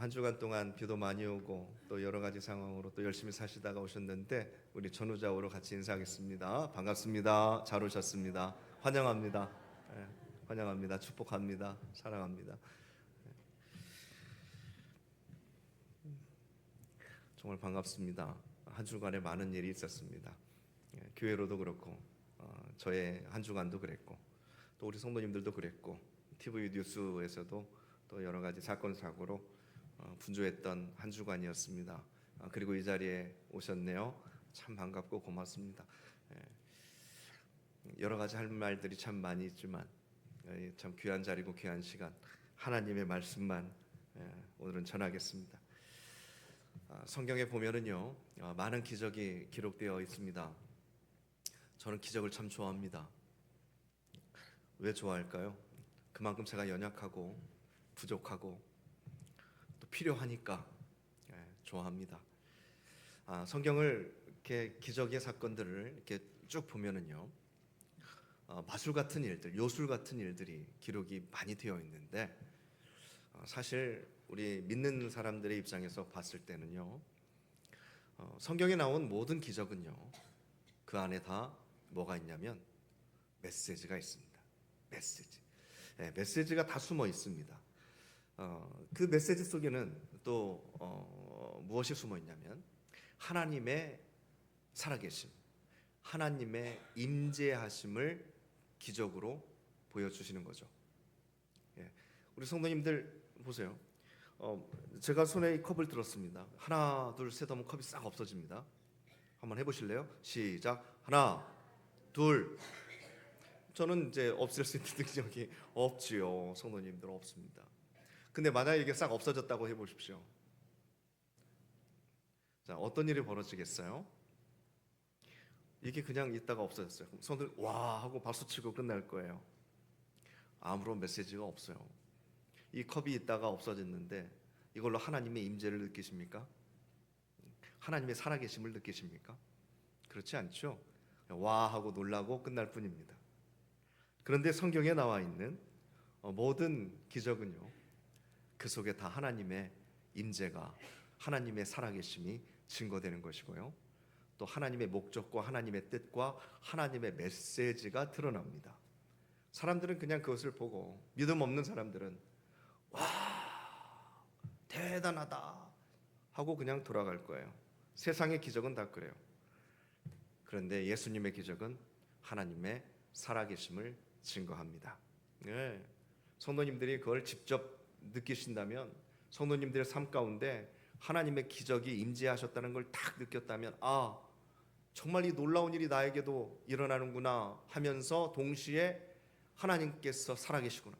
한 주간 동안 비도 많이 오고 또 여러 가지 상황으로 또 열심히 사시다가 오셨는데 우리 전우자우로 같이 인사하겠습니다. 반갑습니다. 잘 오셨습니다. 환영합니다. 예, 환영합니다. 축복합니다. 사랑합니다. 정말 반갑습니다. 한 주간에 많은 일이 있었습니다. 교회로도 그렇고 저의 한 주간도 그랬고 또 우리 성도님들도 그랬고 TV 뉴스에서도 또 여러 가지 사건 사고로 분주했던 한 주간이었습니다. 그리고 이 자리에 오셨네요. 참 반갑고 고맙습니다. 여러 가지 할 말들이 참 많이 있지만 참 귀한 자리고 귀한 시간 하나님의 말씀만 오늘은 전하겠습니다. 성경에 보면은요 많은 기적이 기록되어 있습니다. 저는 기적을 참 좋아합니다. 왜 좋아할까요? 그만큼 제가 연약하고 부족하고 또 필요하니까 좋아합니다. 성경을 이렇게 기적의 사건들을 이렇게 쭉 보면은요 마술 같은 일들, 요술 같은 일들이 기록이 많이 되어 있는데 사실 우리 믿는 사람들의 입장에서 봤을 때는요 성경에 나온 모든 기적은요 그 안에 다 뭐가 있냐면 메시지가 있습니다. 메시지가 다 숨어 있습니다. 그 메시지 속에는 또 무엇이 숨어 있냐면 하나님의 살아계심, 하나님의 임재하심을 기적으로 보여주시는 거죠. 우리 성도님들 보세요. 제가 손에 이 컵을 들었습니다. 하나, 둘, 셋 하면 컵이 싹 없어집니다. 한번 해보실래요? 시작. 하나, 둘. 저는 이제 없앨 수 있는 능력이 없지요. 성도님들 없습니다. 근데 만약에 이게 싹 없어졌다고 해보십시오. 자, 어떤 일이 벌어지겠어요? 이게 그냥 있다가 없어졌어요. 성도들 와 하고 박수치고 끝날 거예요. 아무런 메시지가 없어요. 이 컵이 있다가 없어졌는데 이걸로 하나님의 임재를 느끼십니까? 하나님의 살아계심을 느끼십니까? 그렇지 않죠. 와 하고 놀라고 끝날 뿐입니다. 그런데 성경에 나와 있는 모든 기적은요 그 속에 다 하나님의 임재가, 하나님의 살아계심이 증거되는 것이고요 또 하나님의 목적과 하나님의 뜻과 하나님의 메시지가 드러납니다. 사람들은 그냥 그것을 보고, 믿음 없는 사람들은 와 대단하다 하고 그냥 돌아갈 거예요. 세상의 기적은 다 그래요. 그런데 예수님의 기적은 하나님의 살아계심을 증거합니다. 성도님들이 그걸 직접 느끼신다면, 성도님들의 삶 가운데 하나님의 기적이 임재하셨다는 걸 딱 느꼈다면 정말 이 놀라운 일이 나에게도 일어나는구나 하면서 동시에 하나님께서 살아계시구나,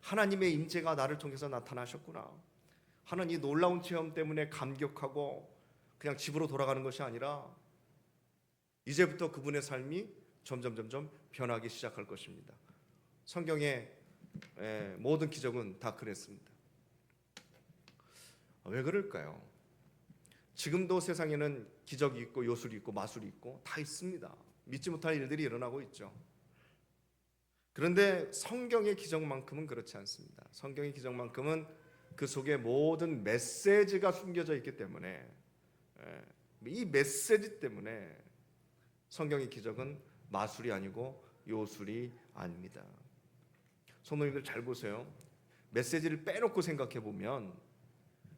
하나님의 임재가 나를 통해서 나타나셨구나 하는 이 놀라운 체험 때문에 감격하고 그냥 집으로 돌아가는 것이 아니라 이제부터 그분의 삶이 점점 변하기 시작할 것입니다. 성경의 모든 기적은 다 그랬습니다. 왜 그럴까요? 지금도 세상에는 기적이 있고 요술이 있고 마술이 있고 다 있습니다. 믿지 못할 일들이 일어나고 있죠. 그런데 성경의 기적만큼은 그렇지 않습니다. 성경의 기적만큼은 그 속에 모든 메시지가 숨겨져 있기 때문에, 이 메시지 때문에 성경의 기적은 마술이 아니고 요술이 아닙니다. 성도님들 잘 보세요. 메시지를 빼놓고 생각해 보면,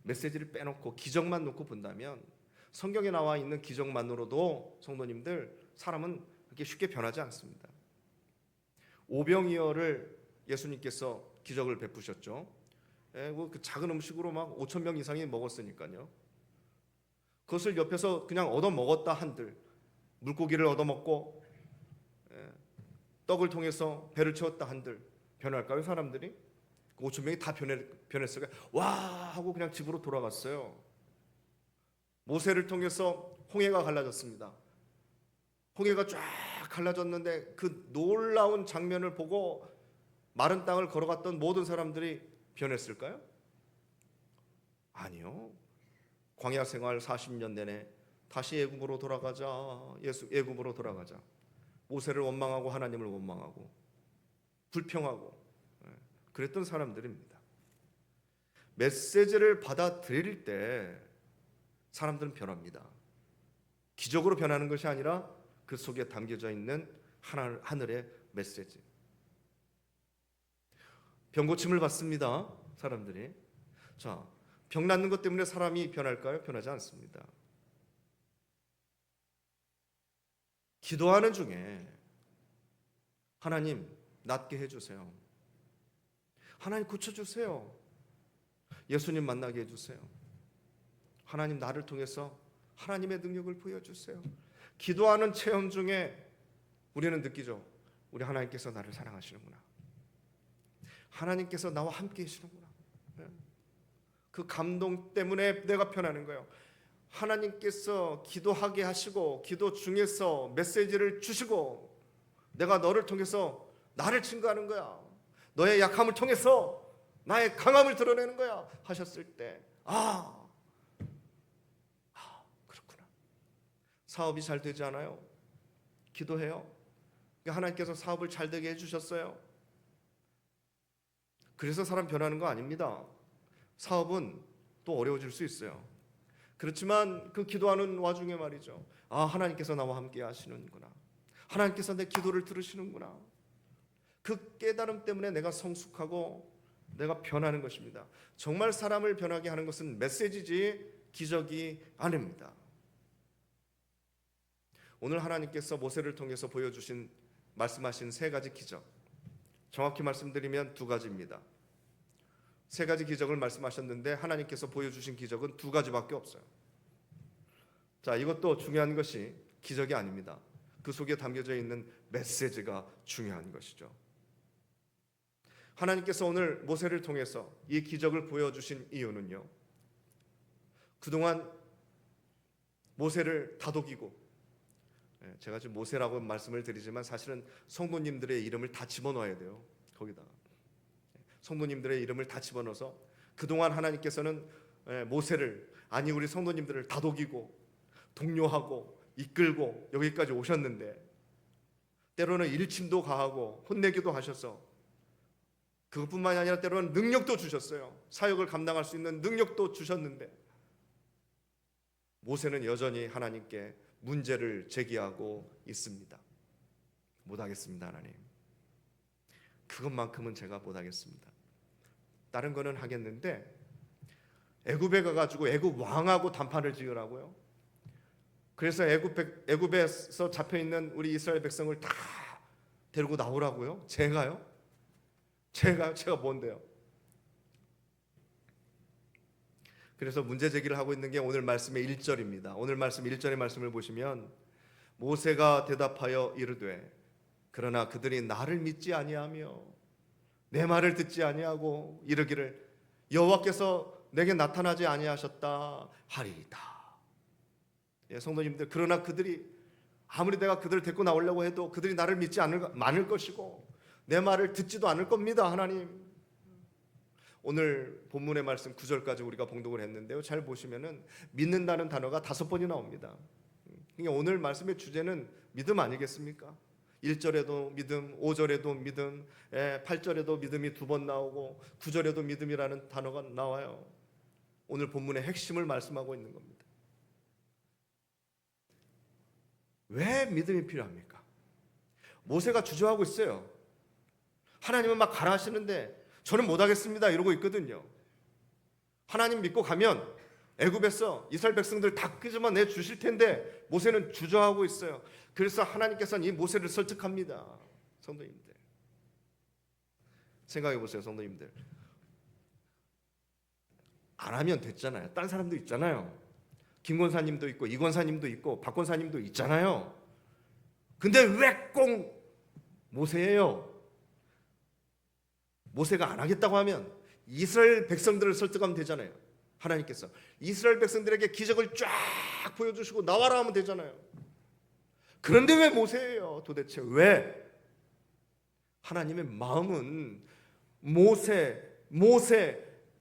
메시지를 빼놓고 기적만 놓고 본다면 성경에 나와 있는 기적만으로도 성도님들 사람은 그렇게 쉽게 변하지 않습니다. 오병이어를 예수님께서 기적을 베푸셨죠. 그 작은 음식으로 막 5천 명 이상이 먹었으니까요. 그것을 옆에서 그냥 얻어 먹었다 한들, 물고기를 얻어 먹고 떡을 통해서 배를 채웠다 한들 변할까요? 사람들이? 5천 명이 다 변했어요. 와 하고 그냥 집으로 돌아갔어요. 모세를 통해서 홍해가 갈라졌습니다. 홍해가 쫙 갈라졌는데 그 놀라운 장면을 보고 마른 땅을 걸어갔던 모든 사람들이 변했을까요? 아니요. 광야 생활 40년 내내 다시 애굽으로 돌아가자, 애굽으로 돌아가자. 모세를 원망하고 하나님을 원망하고 불평하고 그랬던 사람들입니다. 메시지를 받아들일 때 사람들은 변합니다. 기적으로 변하는 것이 아니라 그 속에 담겨져 있는 하늘의 메시지. 병고침을 받습니다. 사람들이. 자, 병 낫는 것 때문에 사람이 변할까요? 변하지 않습니다. 기도하는 중에 하나님 낫게 해주세요. 하나님 고쳐주세요. 예수님 만나게 해주세요. 하나님 나를 통해서 하나님의 능력을 보여주세요. 기도하는 체험 중에 우리는 느끼죠. 우리 하나님께서 나를 사랑하시는구나. 하나님께서 나와 함께 계시는구나. 그 감동 때문에 내가 변하는 거예요. 하나님께서 기도하게 하시고 기도 중에서 메시지를 주시고 내가 너를 통해서 나를 증거하는 거야. 너의 약함을 통해서 나의 강함을 드러내는 거야 하셨을 때 그렇구나. 사업이 잘 되지 않아요? 기도해요. 하나님께서 사업을 잘 되게 해주셨어요. 그래서 사람 변하는 거 아닙니다. 사업은 또 어려워질 수 있어요. 그렇지만 그 기도하는 와중에 말이죠. 하나님께서 나와 함께 하시는구나. 하나님께서 내 기도를 들으시는구나. 그 깨달음 때문에 내가 성숙하고 내가 변하는 것입니다. 정말 사람을 변하게 하는 것은 메시지지 기적이 아닙니다. 오늘 하나님께서 모세를 통해서 보여주신 말씀하신 세 가지 기적, 정확히 말씀드리면 두 가지입니다. 세 가지 기적을 말씀하셨는데 하나님께서 보여주신 기적은 두 가지밖에 없어요. 자, 이것도 중요한 것이 기적이 아닙니다. 그 속에 담겨져 있는 메시지가 중요한 것이죠. 하나님께서 오늘 모세를 통해서 이 기적을 보여주신 이유는요, 그동안 모세를 다독이고, 제가 지금 모세라고 말씀을 드리지만 사실은 성도님들의 이름을 다 집어넣어야 돼요. 거기다가 성도님들의 이름을 다 집어넣어서 그동안 하나님께서는 모세를, 아니 우리 성도님들을 다독이고 독려하고 이끌고 여기까지 오셨는데, 때로는 일침도 가하고 혼내기도 하셔서 그것뿐만이 아니라 때로는 능력도 주셨어요. 사역을 감당할 수 있는 능력도 주셨는데 모세는 여전히 하나님께 문제를 제기하고 있습니다. 못하겠습니다 하나님. 그것만큼은 제가 못하겠습니다. 다른 거는 하겠는데 애굽에 가가지고 애굽 왕하고 단판을 지으라고요. 그래서 애굽에서 잡혀있는 우리 이스라엘 백성을 다 데리고 나오라고요. 제가요? 제가 뭔데요? 그래서 문제 제기를 하고 있는 게 오늘 말씀의 1절입니다. 오늘 말씀 1절의 말씀을 보시면 모세가 대답하여 이르되 그러나 그들이 나를 믿지 아니하며 내 말을 듣지 아니하고 이르기를 여호와께서 내게 나타나지 아니하셨다 하리이다. 성도님들, 그러나 그들이 아무리 내가 그들을 데리고 나오려고 해도 그들이 나를 믿지 않을 것이고 내 말을 듣지도 않을 겁니다. 하나님. 오늘 본문의 말씀 9절까지 우리가 봉독을 했는데요, 잘 보시면은 믿는다는 단어가 5번이 나옵니다. 그러니까 오늘 말씀의 주제는 믿음 아니겠습니까? 1절에도 믿음, 5절에도 믿음, 8절에도 믿음이 2번 나오고 9절에도 믿음이라는 단어가 나와요. 오늘 본문의 핵심을 말씀하고 있는 겁니다. 왜 믿음이 필요합니까? 모세가 주저하고 있어요. 하나님은 막 가라 하시는데 저는 못하겠습니다 이러고 있거든요. 하나님 믿고 가면 애굽에서 이스라엘 백성들 다 끄집어내 주실 텐데 모세는 주저하고 있어요. 그래서 하나님께서는 이 모세를 설득합니다. 성도님들, 생각해 보세요. 성도님들, 안 하면 됐잖아요. 딴 사람도 있잖아요. 김 권사님도 있고 이 권사님도 있고 박 권사님도 있잖아요. 근데 왜 꼭 모세예요? 모세가 안 하겠다고 하면 이스라엘 백성들을 설득하면 되잖아요. 하나님께서 이스라엘 백성들에게 기적을 쫙 보여주시고 나와라 하면 되잖아요. 그런데 왜 모세예요? 도대체 왜? 하나님의 마음은 모세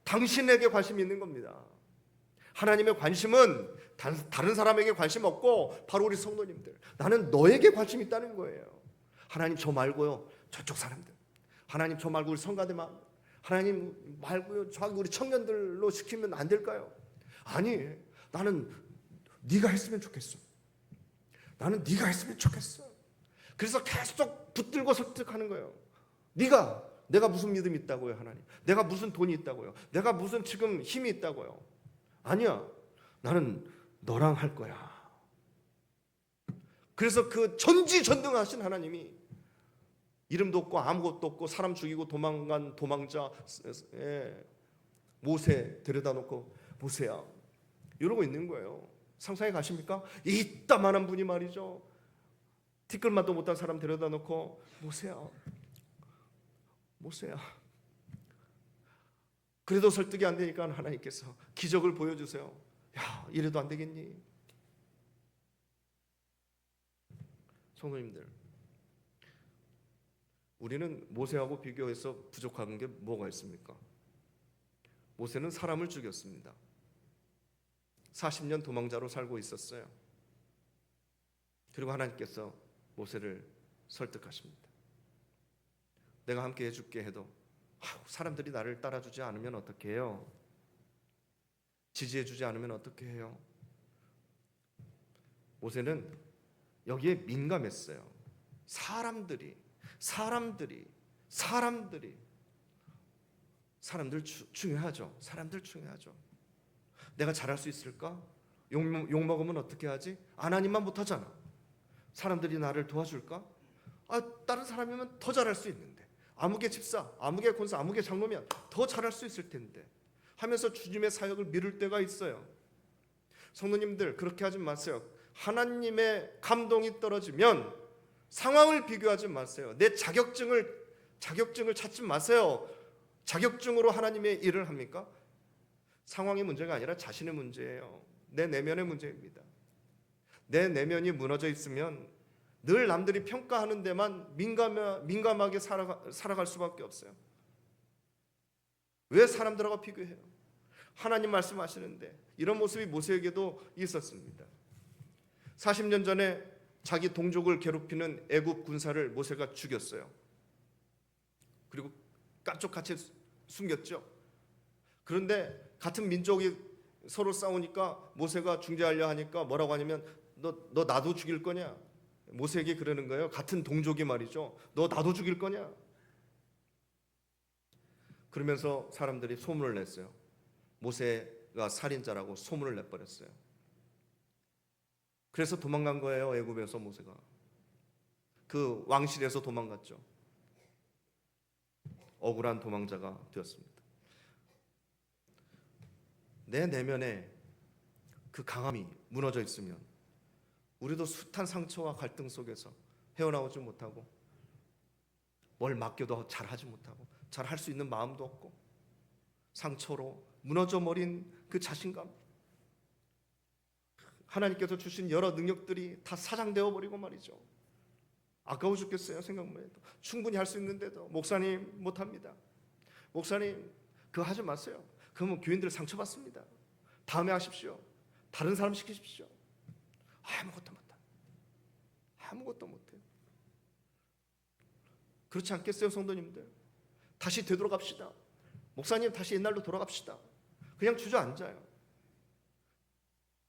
당신에게 관심이 있는 겁니다. 하나님의 관심은 다른 사람에게 관심 없고 바로 우리 성도님들, 나는 너에게 관심이 있다는 거예요. 하나님 저 말고요, 저쪽 사람들, 하나님 저 말고 우리 성가대만, 하나님 말고요, 저기 우리 청년들로 시키면 안 될까요? 아니, 나는 네가 했으면 좋겠어. 나는 네가 했으면 좋겠어. 그래서 계속 붙들고 설득하는 거예요. 내가 무슨 믿음이 있다고요, 하나님? 내가 무슨 돈이 있다고요? 내가 무슨 지금 힘이 있다고요? 아니야, 나는 너랑 할 거야. 그래서 그 전지전능하신 하나님이 이름도 없고 아무것도 없고 사람 죽이고 도망간 도망자 모세 데려다 놓고, 모세야, 이러고 있는 거예요. 상상해 가십니까? 이따만한 분이 말이죠, 티끌맛도 못한 사람 데려다 놓고, 모세야. 그래도 설득이 안 되니까 하나님께서 기적을 보여주세요. 야, 이래도 안 되겠니? 성도님들, 우리는 모세하고 비교해서 부족한 게 뭐가 있습니까? 모세는 사람을 죽였습니다. 40년 도망자로 살고 있었어요. 그리고 하나님께서 모세를 설득하십니다. 내가 함께 해줄게 해도 사람들이 나를 따라주지 않으면 어떻게 해요? 지지해주지 않으면 어떻게 해요? 모세는 여기에 민감했어요. 사람들 중요하죠. 사람들 중요하죠. 내가 잘할 수 있을까? 욕 먹으면 어떻게 하지? 하나님만 못하잖아. 사람들이 나를 도와줄까? 다른 사람이면 더 잘할 수 있는데, 아무개 집사, 아무개 권사, 아무개 장로면 더 잘할 수 있을 텐데 하면서 주님의 사역을 미룰 때가 있어요. 성도님들, 그렇게 하지 마세요. 하나님의 감동이 떨어지면 상황을 비교하지 마세요. 내 자격증을 찾지 마세요. 자격증으로 하나님의 일을 합니까? 상황의 문제가 아니라 자신의 문제예요. 내 내면의 문제입니다. 내 내면이 무너져 있으면 늘 남들이 평가하는 데만 민감하게 살아갈 수밖에 없어요. 왜 사람들하고 비교해요? 하나님 말씀하시는데 이런 모습이 모세에게도 있었습니다. 40년 전에 자기 동족을 괴롭히는 애굽 군사를 모세가 죽였어요. 그리고 깜짝같이 숨겼죠. 그런데 같은 민족이 서로 싸우니까 모세가 중재하려 하니까 뭐라고 하냐면, 너 나도 죽일 거냐? 모세에게 그러는 거예요. 같은 동족이 말이죠. 너 나도 죽일 거냐? 그러면서 사람들이 소문을 냈어요. 모세가 살인자라고 소문을 내버렸어요. 그래서 도망간 거예요. 애굽에서 모세가 그 왕실에서 도망갔죠. 억울한 도망자가 되었습니다. 내 내면에 그 강함이 무너져 있으면 우리도 숱한 상처와 갈등 속에서 헤어나오지 못하고, 뭘 맡겨도 잘하지 못하고, 잘할 수 있는 마음도 없고, 상처로 무너져 버린 그 자신감, 하나님께서 주신 여러 능력들이 다 사장되어 버리고 말이죠. 아까워 죽겠어요. 생각만 해도. 충분히 할 수 있는데도 목사님 못합니다. 목사님 그거 하지 마세요. 그러면 교인들 상처받습니다. 다음에 하십시오. 다른 사람 시키십시오. 아무것도 못해요. 그렇지 않겠어요, 성도님들? 다시 되돌아갑시다. 목사님 다시 옛날로 돌아갑시다. 그냥 주저앉아요.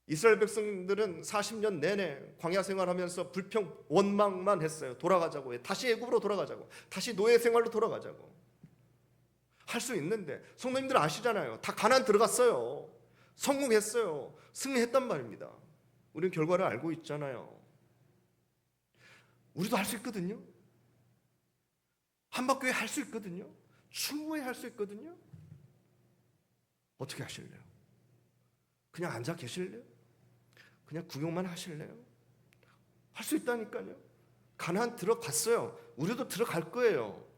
이스라엘 백성들은 40년 내내 광야 생활하면서 불평 원망만 했어요. 돌아가자고 해. 다시 애굽으로 돌아가자고. 다시 노예 생활로 돌아가자고. 할 수 있는데, 성도님들 아시잖아요. 다 가나안 들어갔어요. 성공했어요. 승리했단 말입니다. 우리는 결과를 알고 있잖아요. 우리도 할 수 있거든요. 한박교회 할 수 있거든요. 충분히 할 수 있거든요. 어떻게 하실래요? 그냥 앉아 계실래요? 그냥 구경만 하실래요? 할 수 있다니까요. 가나안 들어갔어요. 우리도 들어갈 거예요.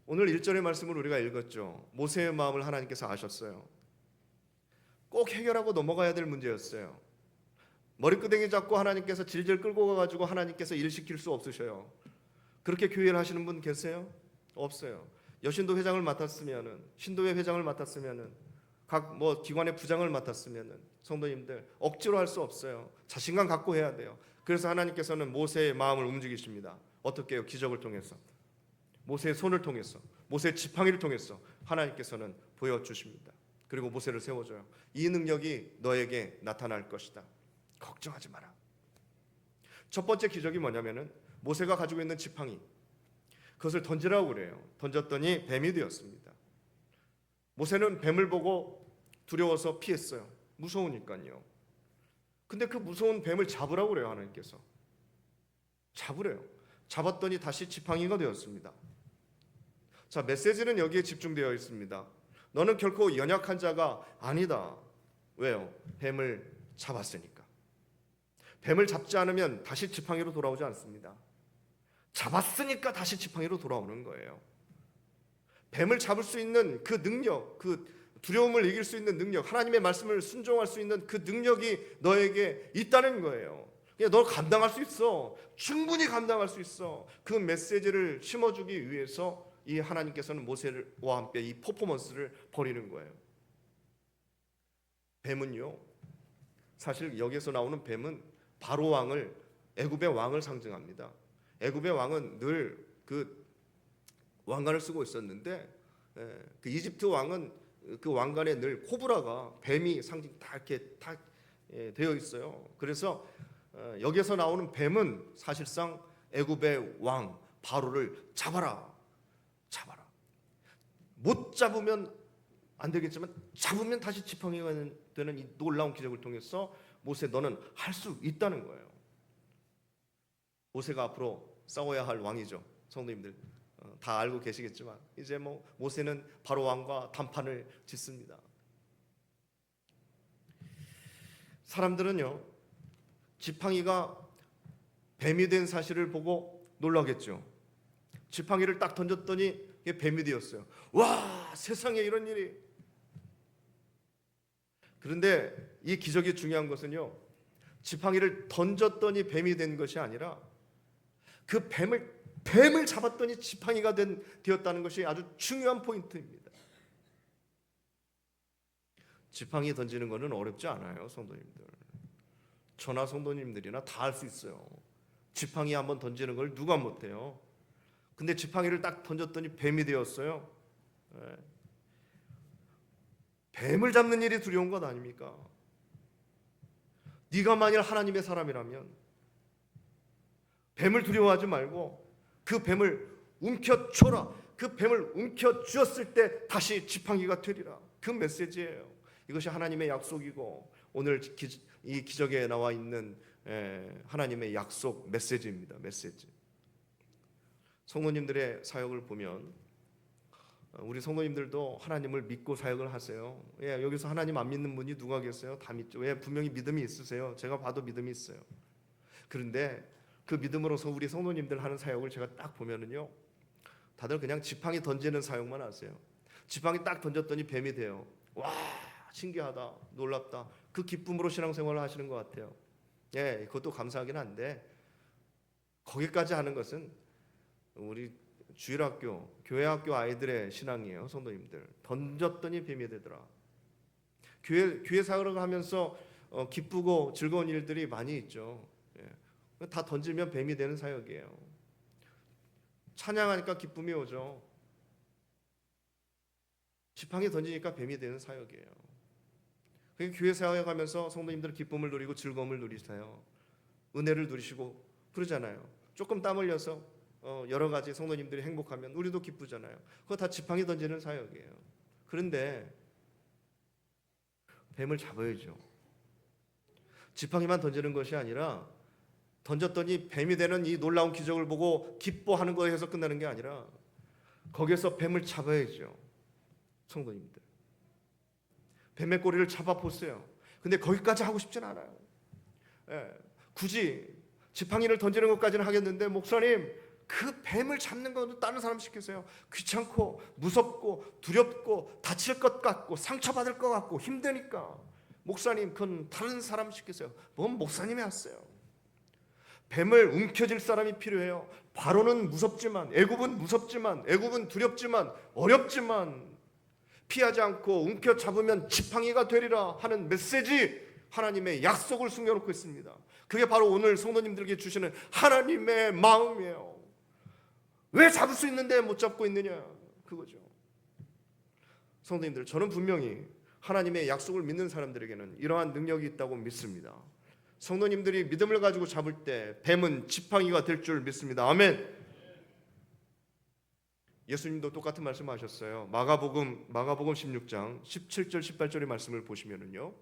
오늘 1절의 말씀을 우리가 읽었죠. 모세의 마음을 하나님께서 아셨어요. 꼭 해결하고 넘어가야 될 문제였어요. 머리끄댕이 잡고 하나님께서 질질 끌고 가가지고 하나님께서 일 시킬 수 없으셔요. 그렇게 교회를 하시는 분 계세요? 없어요. 여신도 회장을 맡았으면은, 신도회 회장을 맡았으면은, 각 기관의 부장을 맡았으면은, 성도님들 억지로 할 수 없어요. 자신감 갖고 해야 돼요. 그래서 하나님께서는 모세의 마음을 움직이십니다. 어떻게 해요? 기적을 통해서. 모세의 손을 통해서, 모세의 지팡이를 통해서 하나님께서는 보여주십니다. 그리고 모세를 세워줘요. 이 능력이 너에게 나타날 것이다. 걱정하지 마라. 첫 번째 기적이 뭐냐면은 모세가 가지고 있는 지팡이, 그것을 던지라고 그래요. 던졌더니 뱀이 되었습니다. 모세는 뱀을 보고 두려워서 피했어요. 무서우니까요. 근데 그 무서운 뱀을 잡으라고 그래요. 하나님께서 잡으래요. 잡았더니 다시 지팡이가 되었습니다. 자, 메시지는 여기에 집중되어 있습니다. 너는 결코 연약한 자가 아니다. 왜요? 뱀을 잡았으니까. 뱀을 잡지 않으면 다시 지팡이로 돌아오지 않습니다. 잡았으니까 다시 지팡이로 돌아오는 거예요. 뱀을 잡을 수 있는 그 능력, 그 두려움을 이길 수 있는 능력, 하나님의 말씀을 순종할 수 있는 그 능력이 너에게 있다는 거예요. 그냥 너 감당할 수 있어. 충분히 감당할 수 있어. 그 메시지를 심어주기 위해서 이 하나님께서는 모세와 함께 이 퍼포먼스를 벌이는 거예요. 뱀은요, 사실 여기에서 나오는 뱀은 바로 왕을, 애굽의 왕을 상징합니다. 애굽의 왕은 늘 그 왕관을 쓰고 있었는데, 그 이집트 왕은 그 왕관에 늘 코브라가, 뱀이 상징 다 이렇게 다 되어 있어요. 그래서 여기에서 나오는 뱀은 사실상 애굽의 왕 바로를 잡아라. 못 잡으면 안 되겠지만 잡으면 다시 지팡이가 되는 이 놀라운 기적을 통해서 모세, 너는 할 수 있다는 거예요. 모세가 앞으로 싸워야 할 왕이죠. 성도님들 다 알고 계시겠지만 이제 모세는 바로 왕과 단판을 짓습니다. 사람들은요, 지팡이가 뱀이 된 사실을 보고 놀라겠죠. 지팡이를 딱 던졌더니 이게 뱀이 되었어요. 와, 세상에 이런 일이. 그런데 이 기적이 중요한 것은요, 지팡이를 던졌더니 뱀이 된 것이 아니라 그 뱀을 잡았더니 지팡이가 되었다는 것이 아주 중요한 포인트입니다. 지팡이 던지는 것은 어렵지 않아요, 성도님들. 저나 성도님들이나 다 할 수 있어요. 지팡이 한번 던지는 걸 누가 못해요. 근데 지팡이를 딱 던졌더니 뱀이 되었어요. 뱀을 잡는 일이 두려운 것 아닙니까? 네가 만일 하나님의 사람이라면 뱀을 두려워하지 말고 그 뱀을 움켜줘라. 그 뱀을 움켜쥐었을 때 다시 지팡이가 되리라. 그 메시지예요. 이것이 하나님의 약속이고 오늘 이 기적에 나와 있는 하나님의 약속 메시지입니다. 메시지. 성도님들의 사역을 보면 우리 성도님들도 하나님을 믿고 사역을 하세요. 여기서 하나님 안 믿는 분이 누가 계세요? 다 믿죠. 분명히 믿음이 있으세요. 제가 봐도 믿음이 있어요. 그런데 그 믿음으로서 우리 성도님들 하는 사역을 제가 딱 보면은요, 다들 그냥 지팡이 던지는 사역만 하세요. 지팡이 딱 던졌더니 뱀이 돼요. 와, 신기하다, 놀랍다. 그 기쁨으로 신앙생활을 하시는 것 같아요. 그것도 감사하긴 한데 거기까지 하는 것은 우리 주일학교, 교회학교 아이들의 신앙이에요. 성도님들, 던졌더니 뱀이 되더라. 교회 사역을 하면서 기쁘고 즐거운 일들이 많이 있죠. 다 던지면 뱀이 되는 사역이에요. 찬양하니까 기쁨이 오죠. 지팡이 던지니까 뱀이 되는 사역이에요. 교회 사역하면서 성도님들 기쁨을 누리고 즐거움을 누리세요. 은혜를 누리시고 그러잖아요. 조금 땀 흘려서 여러 가지 성도님들이 행복하면 우리도 기쁘잖아요. 그거 다 지팡이 던지는 사역이에요. 그런데 뱀을 잡아야죠. 지팡이만 던지는 것이 아니라 던졌더니 뱀이 되는 이 놀라운 기적을 보고 기뻐하는 거에서 끝나는 게 아니라 거기에서 뱀을 잡아야죠. 성도님들, 뱀의 꼬리를 잡아보세요. 근데 거기까지 하고 싶진 않아요. 굳이 지팡이를 던지는 것까지는 하겠는데, 목사님, 그 뱀을 잡는 것도 다른 사람 시키세요. 귀찮고 무섭고 두렵고 다칠 것 같고 상처받을 것 같고 힘드니까 목사님, 그건 다른 사람 시키세요. 뭔 목사님이 하세요. 뱀을 움켜쥘 사람이 필요해요. 바로는 무섭지만, 애굽은 무섭지만, 애굽은 두렵지만 어렵지만 피하지 않고 움켜잡으면 지팡이가 되리라 하는 메시지, 하나님의 약속을 숨겨놓고 있습니다. 그게 바로 오늘 성도님들에게 주시는 하나님의 마음이에요. 왜 잡을 수 있는데 못 잡고 있느냐, 그거죠. 성도님들, 저는 분명히 하나님의 약속을 믿는 사람들에게는 이러한 능력이 있다고 믿습니다. 성도님들이 믿음을 가지고 잡을 때 뱀은 지팡이가 될 줄 믿습니다. 아멘. 예수님도 똑같은 말씀하셨어요. 마가복음 16장 17절 18절의 말씀을 보시면은요,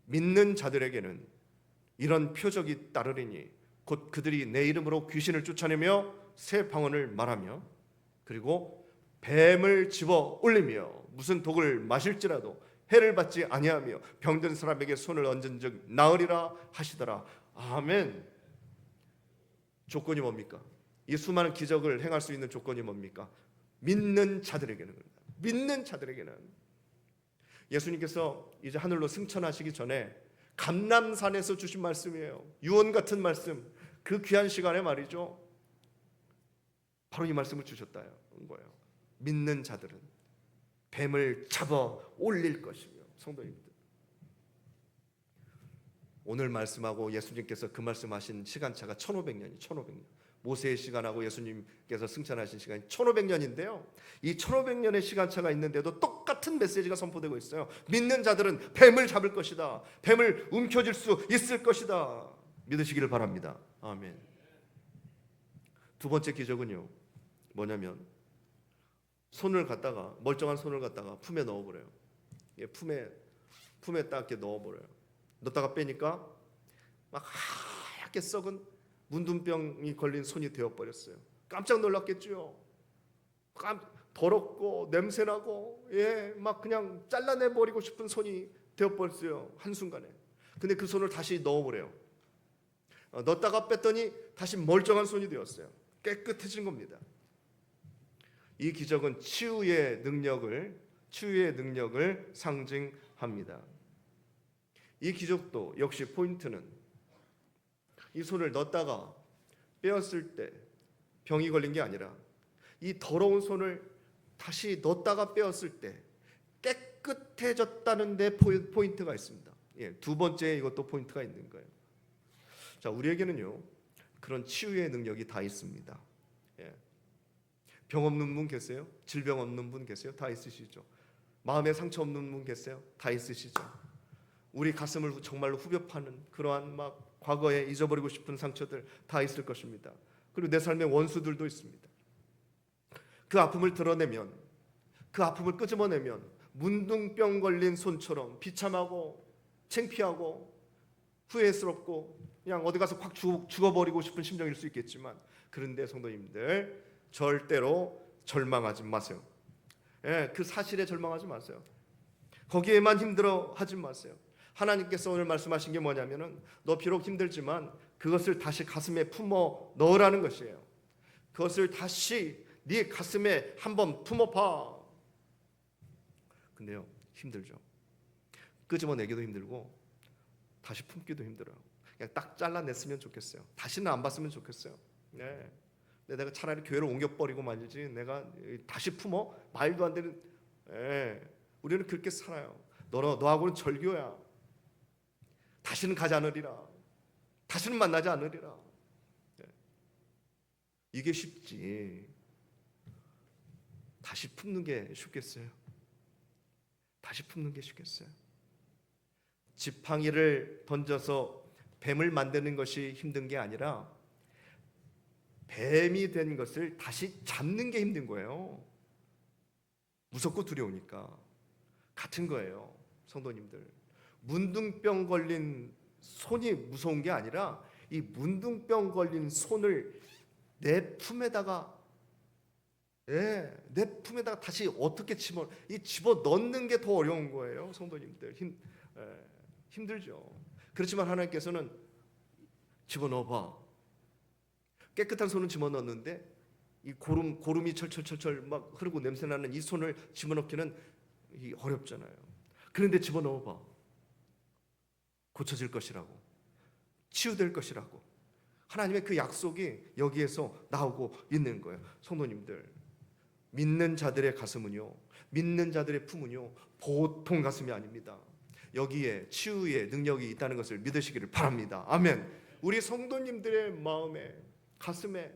믿는 자들에게는 이런 표적이 따르리니 곧 그들이 내 이름으로 귀신을 쫓아내며 새 방언을 말하며 그리고 뱀을 집어 올리며 무슨 독을 마실지라도 해를 받지 아니하며 병든 사람에게 손을 얹은즉 나으리라 하시더라. 아멘. 조건이 뭡니까? 이 수많은 기적을 행할 수 있는 조건이 뭡니까? 믿는 자들에게는, 믿는 자들에게는. 예수님께서 이제 하늘로 승천하시기 전에 감람산에서 주신 말씀이에요. 유언 같은 말씀, 그 귀한 시간에 말이죠, 바로 이 말씀을 주셨다는 거예요. 믿는 자들은 뱀을 잡아 올릴 것이며. 성도님들, 오늘 말씀하고 예수님께서 그 말씀하신 시간차가 1500년이 1500년. 모세의 시간하고 예수님께서 승천하신 시간이 1500년인데요. 이 1500년의 시간차가 있는데도 똑같은 메시지가 선포되고 있어요. 믿는 자들은 뱀을 잡을 것이다. 뱀을 움켜쥘 수 있을 것이다. 믿으시기를 바랍니다. 아멘. 두 번째 기적은요, 뭐냐면 손을 갖다가, 멀쩡한 손을 갖다가 품에 넣어버려요. 품에 딱 이렇게 넣어버려요. 넣다가 빼니까 막 하얗게 썩은 문둥병이 걸린 손이 되어버렸어요. 깜짝 놀랐겠죠. 더럽고 냄새나고, 막 그냥 잘라내버리고 싶은 손이 되어버렸어요, 한순간에. 근데 그 손을 다시 넣어버려요. 넣었다가 뺐더니 다시 멀쩡한 손이 되었어요. 깨끗해진 겁니다. 이 기적은 치유의 능력을 상징합니다. 이 기적도 역시 포인트는 이 손을 넣었다가 빼었을 때 병이 걸린 게 아니라 이 더러운 손을 다시 넣었다가 빼었을 때 깨끗해졌다는 데 포인트가 있습니다. 두 번째, 이것도 포인트가 있는 거예요. 자, 우리에게는요, 그런 치유의 능력이 다 있습니다. 병 없는 분 계세요? 질병 없는 분 계세요? 다 있으시죠? 마음에 상처 없는 분 계세요? 다 있으시죠? 우리 가슴을 정말로 후벼 파는 그러한 막 과거에 잊어버리고 싶은 상처들 다 있을 것입니다. 그리고 내 삶의 원수들도 있습니다. 그 아픔을 드러내면, 그 아픔을 끄집어내면 문둥병 걸린 손처럼 비참하고 창피하고 후회스럽고 그냥 어디 가서 확 죽어버리고 싶은 심정일 수 있겠지만, 그런데 성도님들, 절대로 절망하지 마세요. 그 사실에 절망하지 마세요. 거기에만 힘들어하지 마세요. 하나님께서 오늘 말씀하신 게 뭐냐면은, 너 비록 힘들지만 그것을 다시 가슴에 품어 넣으라는 것이에요. 그것을 다시 네 가슴에 한번 품어봐. 근데요, 힘들죠. 끄집어내기도 힘들고 다시 품기도 힘들어요. 그냥 딱 잘라냈으면 좋겠어요. 다시는 안 봤으면 좋겠어요. 내가 차라리 교회를 옮겨버리고 말이지, 내가 다시 품어? 말도 안 되는. 우리는 그렇게 살아요. 너하고는 절교야. 다시는 가지 않으리라. 다시는 만나지 않으리라. 이게 쉽지, 다시 품는 게 쉽겠어요? 다시 품는 게 쉽겠어요? 지팡이를 던져서 뱀을 만드는 것이 힘든 게 아니라 뱀이 된 것을 다시 잡는 게 힘든 거예요. 무섭고 두려우니까. 같은 거예요, 성도님들. 문둥병 걸린 손이 무서운 게 아니라 이 문둥병 걸린 손을 내 품에다가 다시 어떻게 집어 넣는 게 더 어려운 거예요, 성도님들. 힘들죠. 그렇지만 하나님께서는 집어넣어봐. 깨끗한 손은 집어넣었는데 이 고름이 철철철철 막 흐르고 냄새나는 이 손을 집어넣기는 어렵잖아요. 그런데 집어넣어봐. 고쳐질 것이라고, 치유될 것이라고. 하나님의 그 약속이 여기에서 나오고 있는 거예요. 성도님들, 믿는 자들의 가슴은요, 믿는 자들의 품은요, 보통 가슴이 아닙니다. 여기에 치유의 능력이 있다는 것을 믿으시기를 바랍니다. 아멘. 우리 성도님들의 마음에, 가슴에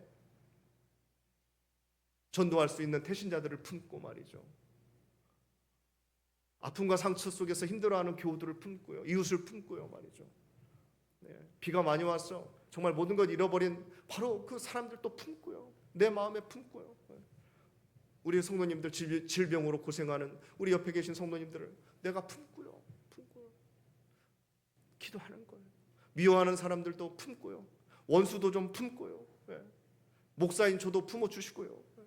전도할 수 있는 태신자들을 품고 말이죠. 아픔과 상처 속에서 힘들어하는 교우들을 품고요. 이웃을 품고요 말이죠. 네, 비가 많이 왔어. 정말 모든 것 잃어버린 바로 그 사람들도 품고요. 내 마음에 품고요. 우리 성도님들 질병으로 고생하는 우리 옆에 계신 성도님들을 내가 품고요. 기도하는 거예요. 미워하는 사람들도 품고요. 원수도 좀 품고요. 네. 목사인 저도 품어주시고요. 네.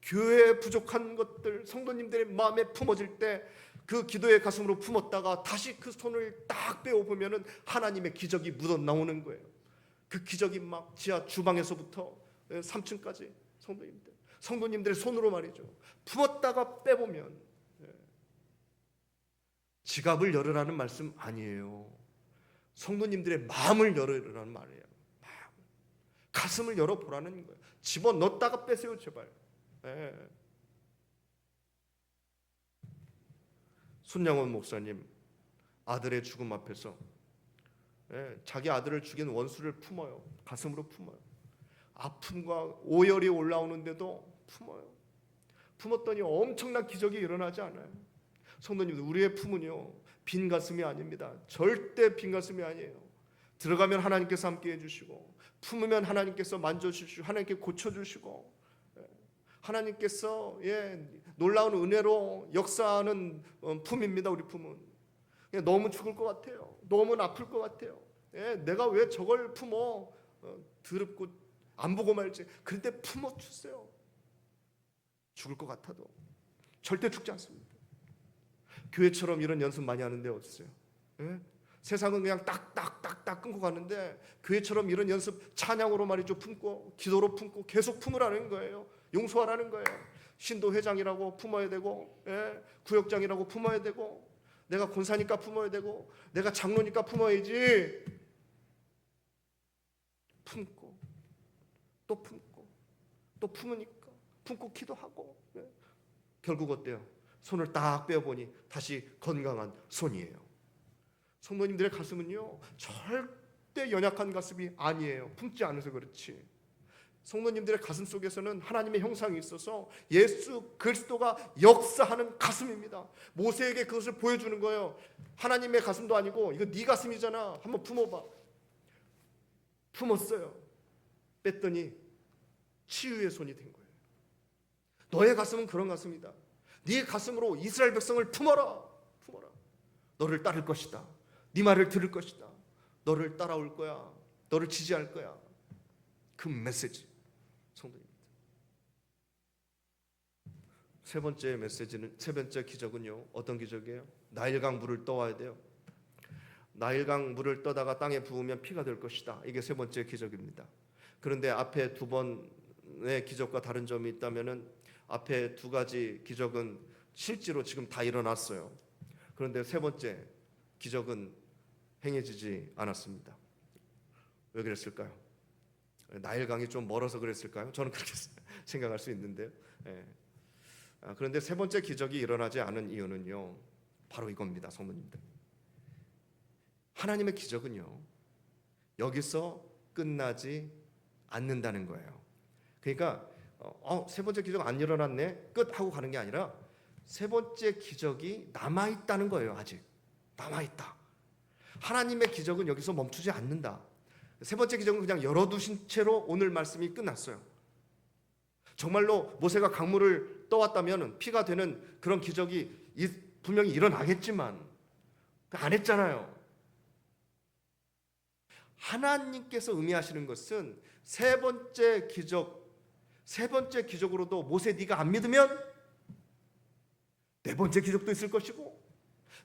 교회에 부족한 것들 성도님들의 마음에 품어질 때 그 기도의 가슴으로 품었다가 다시 그 손을 딱 빼어보면 하나님의 기적이 묻어나오는 거예요. 그 기적이 막 지하 주방에서부터 3층까지 성도님들의 손으로 말이죠. 품었다가 빼보면 지갑을 열으라는 말씀 아니에요. 성도님들의 마음을 열으라는 말이에요. 가슴을 열어보라는 거예요. 집어넣었다가 빼세요 제발. 손양원 목사님 아들의 죽음 앞에서 자기 아들을 죽인 원수를 품어요. 가슴으로 품어요. 아픔과 오열이 올라오는데도 품어요. 품었더니 엄청난 기적이 일어나지 않아요. 성도님들, 우리의 품은요 빈 가슴이 아닙니다. 절대 빈 가슴이 아니에요. 들어가면 하나님께서 함께 해주시고, 품으면 하나님께서 만져주시고, 하나님께 고쳐주시고, 하나님께서 놀라운 은혜로 역사하는 품입니다. 우리 품은 너무 죽을 것 같아요. 너무 아플 것 같아요. 내가 왜 저걸 품어? 더럽고 안 보고 말지. 그런데 품어주세요. 죽을 것 같아도 절대 죽지 않습니다. 교회처럼 이런 연습 많이 하는데 어떠세요? 세상은 그냥 딱딱딱딱 끊고 가는데 교회처럼 이런 연습 찬양으로 말이죠 품고 기도로 품고 계속 품으라는 거예요. 용서하라는 거예요. 신도 회장이라고 품어야 되고, 구역장이라고 품어야 되고, 내가 권사니까 품어야 되고, 내가 장로니까 품어야지. 품고 또 품고 또 품으니까 품고 기도하고, 결국 어때요? 손을 딱 빼어보니 다시 건강한 손이에요. 성도님들의 가슴은요 절대 연약한 가슴이 아니에요. 품지 않아서 그렇지. 성도님들의 가슴 속에서는 하나님의 형상이 있어서 예수 그리스도가 역사하는 가슴입니다. 모세에게 그것을 보여주는 거예요. 하나님의 가슴도 아니고 이거 네 가슴이잖아. 한번 품어봐. 품었어요. 뺐더니 치유의 손이 된 거예요. 너의 가슴은 그런 가슴이다. 네 가슴으로 이스라엘 백성을 품어라. 너를 따를 것이다. 네 말을 들을 것이다. 너를 따라올 거야. 너를 지지할 거야. 그 메시지. 성도입니다. 세 번째 메시지는, 세 번째 기적은요 어떤 기적이에요? 나일강 물을 떠와야 돼요. 나일강 물을 떠다가 땅에 부으면 피가 될 것이다. 이게 세 번째 기적입니다. 그런데 앞에 두 번의 기적과 다른 점이 있다면은 앞에 두 가지 기적은 실제로 지금 다 일어났어요. 그런데 세 번째 기적은 행해지지 않았습니다. 왜 그랬을까요? 나일강이 좀 멀어서 그랬을까요? 저는 그렇게 생각할 수 있는데요. 그런데 세 번째 기적이 일어나지 않은 이유는요 바로 이겁니다. 성도님들, 하나님의 기적은요 여기서 끝나지 않는다는 거예요. 그러니까 세 번째 기적 안 일어났네 끝 하고 가는 게 아니라 세 번째 기적이 남아있다는 거예요. 아직 남아있다. 하나님의 기적은 여기서 멈추지 않는다. 세 번째 기적은 그냥 열어두신 채로 오늘 말씀이 끝났어요. 정말로 모세가 강물을 떠왔다면 피가 되는 그런 기적이 분명히 일어나겠지만 안 했잖아요. 하나님께서 의미하시는 것은 세 번째 기적으로도 모세 네가 안 믿으면 네 번째 기적도 있을 것이고,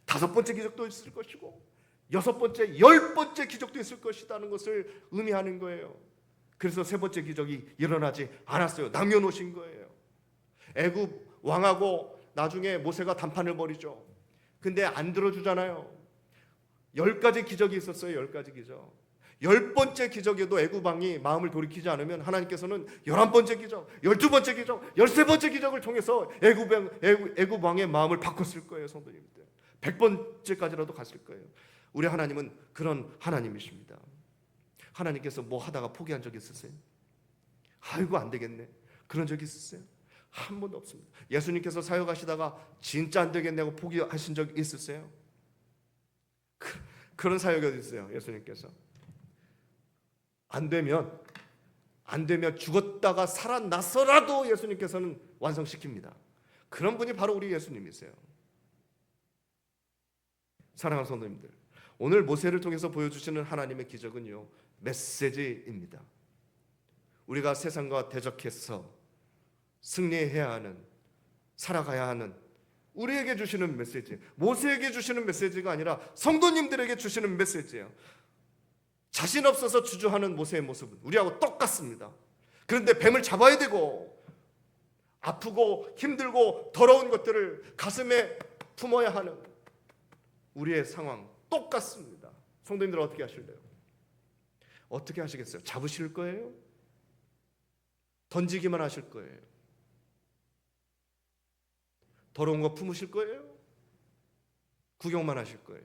다섯 번째 기적도 있을 것이고, 여섯 번째, 열 번째 기적도 있을 것이라는 것을 의미하는 거예요. 그래서 세 번째 기적이 일어나지 않았어요. 남겨놓으신 거예요. 애굽 왕하고 나중에 모세가 담판을 벌이죠. 근데 안 들어주잖아요. 10가지 기적이 있었어요. 10가지 기적. 10번째 기적에도 애굽 왕이 마음을 돌이키지 않으면 하나님께서는 11번째 기적, 12번째 기적, 13번째 기적을 통해서 애굽 왕의 마음을 바꿨을 거예요. 성도님들 100번째까지라도 갔을 거예요. 우리 하나님은 그런 하나님이십니다. 하나님께서 뭐 하다가 포기한 적 있으세요? 아이고 안 되겠네. 그런 적 있으세요? 한 번도 없습니다. 예수님께서 사역하시다가 진짜 안 되겠냐고 포기하신 적 있으세요? 그런 사역이 어디 있어요? 예수님께서 안 되면 죽었다가 살아나서라도 예수님께서는 완성시킵니다. 그런 분이 바로 우리 예수님이세요. 사랑하는 성도님들, 오늘 모세를 통해서 보여주시는 하나님의 기적은요, 메시지입니다. 우리가 세상과 대적해서 승리해야 하는, 살아가야 하는 우리에게 주시는 메시지, 모세에게 주시는 메시지가 아니라 성도님들에게 주시는 메시지예요. 자신 없어서 주저하는 모세의 모습은 우리하고 똑같습니다. 그런데 뱀을 잡아야 되고 아프고 힘들고 더러운 것들을 가슴에 품어야 하는 우리의 상황 똑같습니다. 성도님들 어떻게 하실래요? 어떻게 하시겠어요? 잡으실 거예요? 던지기만 하실 거예요? 더러운 거 품으실 거예요? 구경만 하실 거예요?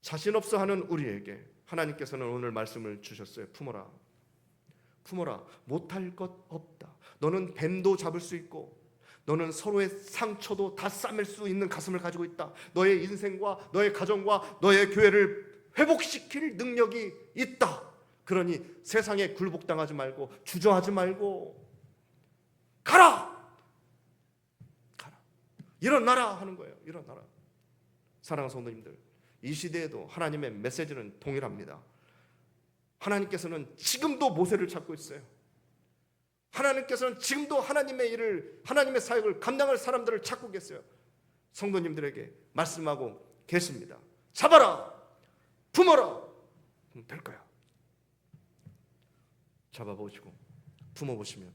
자신 없어 하는 우리에게 하나님께서는 오늘 말씀을 주셨어요. 품어라. 품어라. 못할 것 없다. 너는 뱀도 잡을 수 있고 너는 서로의 상처도 다 싸맬 수 있는 가슴을 가지고 있다. 너의 인생과 너의 가정과 너의 교회를 회복시킬 능력이 있다. 그러니 세상에 굴복당하지 말고 주저하지 말고 가라! 가라. 일어나라 하는 거예요. 일어나라. 사랑하는 성도님들, 이 시대에도 하나님의 메시지는 동일합니다. 하나님께서는 지금도 모세를 찾고 있어요. 하나님께서는 지금도 하나님의 일을, 하나님의 사역을 감당할 사람들을 찾고 계세요. 성도님들에게 말씀하고 계십니다. 잡아라, 품어라. 될 거야. 잡아보시고 품어보시면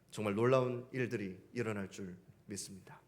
정말 놀라운 일들이 일어날 줄 믿습니다.